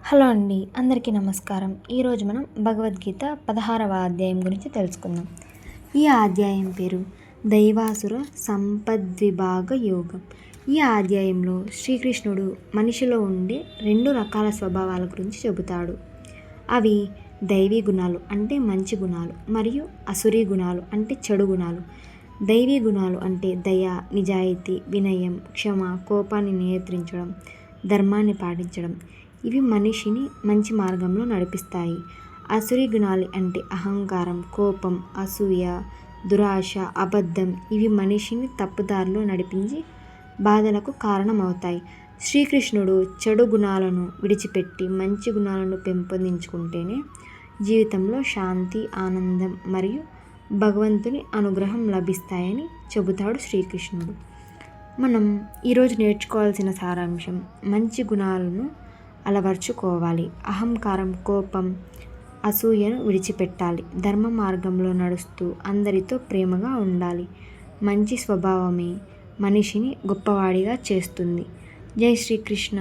Hello అండి, అందరికీ నమస్కారం. ఈరోజు మనం భగవద్గీత 16వ అధ్యాయం గురించి తెలుసుకుందాం. ఈ అధ్యాయం పేరు దైవాసుర సంపద్విభాగ యోగం. ఈ అధ్యాయంలో శ్రీకృష్ణుడు మనిషిలో ఉండే 2 రకాల స్వభావాల గురించి చెబుతాడు. అవి దైవీ గుణాలు అంటే మంచి గుణాలు, మరియు అసురీ గుణాలు అంటే చెడు గుణాలు. దైవీ గుణాలు అంటే దయ, నిజాయితీ, వినయం, క్షమ, కోపాన్ని నియంత్రించడం, ధర్మాన్ని పాటించడం. ఇవి మనిషిని మంచి మార్గంలో నడిపిస్తాయి. అసురీ గుణాలు అంటే అహంకారం, కోపం, అసూయ, దురాశ, అబద్ధం. ఇవి మనిషిని తప్పుదారిలో నడిపించి బాధలకు కారణమవుతాయి. శ్రీకృష్ణుడు చెడు గుణాలను విడిచిపెట్టి మంచి గుణాలను పెంపొందించుకుంటేనే జీవితంలో శాంతి, ఆనందం మరియు భగవంతుని అనుగ్రహం లభిస్తాయని చెబుతాడు శ్రీకృష్ణుడు. మనం ఈరోజు నేర్చుకోవాల్సిన సారాంశం: మంచి గుణాలను అలవర్చుకోవాలి. అహంకారం, కోపం, అసూయను విడిచిపెట్టాలి. ధర్మ మార్గంలో నడుస్తూ అందరితో ప్రేమగా ఉండాలి. మంచి స్వభావమే మనిషిని గొప్పవాడిగా చేస్తుంది. జై శ్రీకృష్ణ.